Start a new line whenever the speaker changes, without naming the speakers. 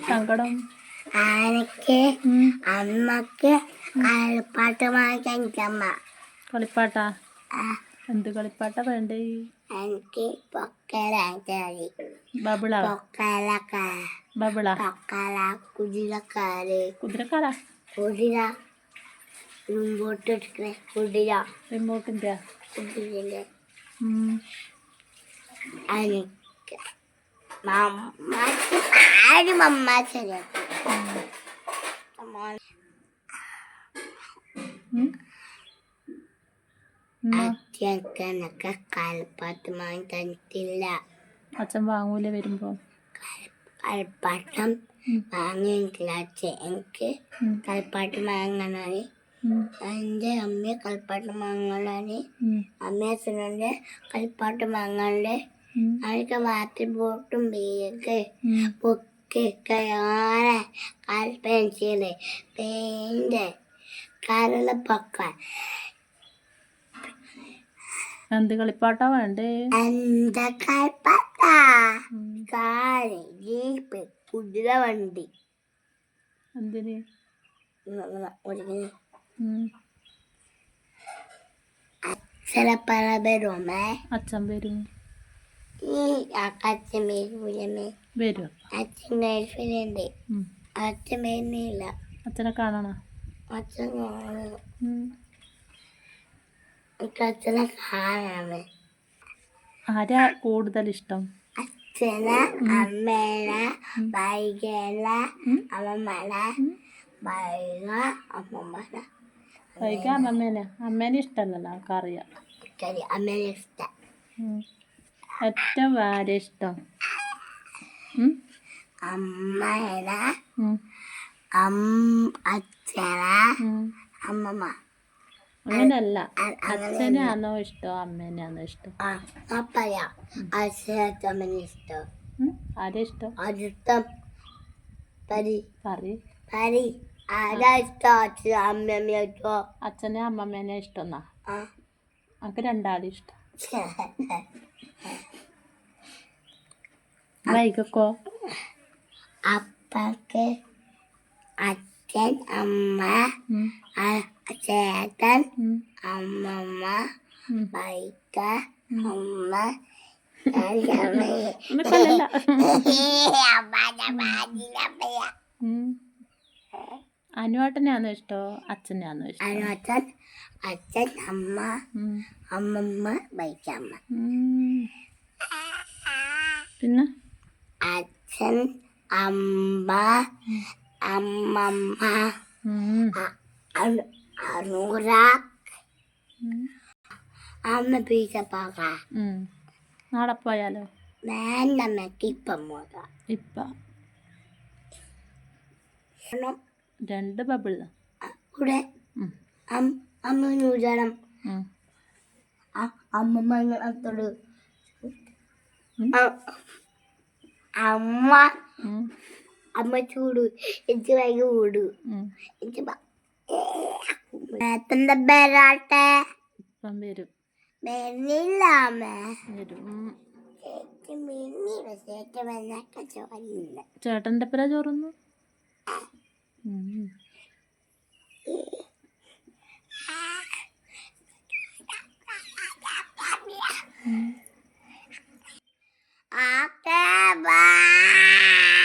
സങ്കടം?
എനിക്ക് അമ്മക്ക് കളിപ്പാട്ട് വാങ്ങിക്കാൻ അമ്മ.
കളിപ്പാട്ടാ? എന്ത് കളിപ്പാട്ടാ വേണ്ടേ?
എനിക്ക് ബബിളാ കുതിരക്കാര് കുതിര റിമോട്ടിന്റെ കുതിരന്റെ എനിക്ക് മമ്മ ശരിയാക്കി അച്ഛനൊക്കെ കളിപ്പാട്ട് വാങ്ങി തന്നിട്ടില്ല.
അച്ഛൻ വാങ്ങൂല വരുമ്പോ?
കളിപ്പാട്ടം വാങ്ങിയിട്ടില്ല അച്ഛൻ. എനിക്ക് കളിപ്പാട്ട് വാങ്ങാനാണ്. എൻ്റെ അമ്മ കളിപ്പാട്ട് വാങ്ങാനാണ്. അമ്മ അച്ഛനുണ്ട് കളിപ്പാട്ട് വാങ്ങാണ്ട്. എനിക്ക് വാട്ടർ ബോട്ടും ബേഗ് ബുക്ക് കയറ പെൻസില് പെയിന്റ് കരളപ്പൊക്ക.
എന്ത് കളിപ്പാട്ടാ വേണ്ടേ?
എന്താ കളിപ്പാട്ടാ? കാറ് ജീപ്പ് കുതിര വണ്ടി.
എന്തിന്?
അച്ഛനപ്പറ വരുമേ?
അച്ഛൻ വരും.
അച്ഛൻ വരും. അച്ഛൻ ഗൾഫിലുണ്ട്. അച്ഛൻ വരുന്നില്ല.
അച്ഛനെ കാണണോ?
അച്ഛൻ കാണണം. എനിക്ക് അച്ഛനെ കാണാമേ.
ആരാ കൂടുതൽ ഇഷ്ടം?
അച്ഛനെ, അമ്മേനെ, വൈകേല അമ്മമ്മേനെ.
വൈക അമ്മമ്മേനെ. അമ്മേനെ ഇഷ്ടമല്ലല്ലോ, നമുക്കറിയാം.
അമ്മേനെ ഇഷ്ടം.
ഏറ്റവും ആരെ ഇഷ്ടം?
അമ്മേനെ, അച്ഛനെ, അമ്മമ്മ.
അങ്ങനല്ല, അച്ഛനെയാണോ ഇഷ്ടം അമ്മേനെയാണോ ഇഷ്ടം?
പറയാ അച്ഛനെ ഇഷ്ടം.
ആരെ ഇഷ്ടം?
അതിഷ്ടം
അച്ഛനെ അമ്മമ്മേനെ ഇഷ്ടം എന്നാ? നമുക്ക് രണ്ടാളും ഇഷ്ടം. വൈകക്കോ?
അപ്പക്ക് അച്ഛൻ, അമ്മ, ചേട്ടൻ, അമ്മമ്മ, വൈക, അമ്മ,
അനുവാട്ടനെയാണോ ഇഷ്ടോ അച്ഛനെയാണോ ഇഷ്ടം?
അനുവാട്ടൻ, അച്ഛൻ, അമ്മ, അമ്മമ്മ, വൈക്കമ്മ.
പിന്നെ
അച്ഛൻ, അമ്മ, അമ്മമ്മ, അനൂറ, അമ്മ പീച്ചപ്പാക്ക.
നാളെ പോയാലോ?
വേണ്ടമ്മക്ക് ഇപ്പം പോകാം.
ഇപ്പം 2 ബബിൾ
കൂടെ അമ്മ നൂജണം. അമ്മമ്മ അത്തോട് അമ്മ ചൂട് എനിക്ക് ഭയങ്കര ഓടു. എനിക്ക് ബരാട്ടെ
വരും.
വരുന്നില്ല അമ്മ.
ചേട്ടൻ്റെ പേരാ ചോറുന്നു.
Okay, bye.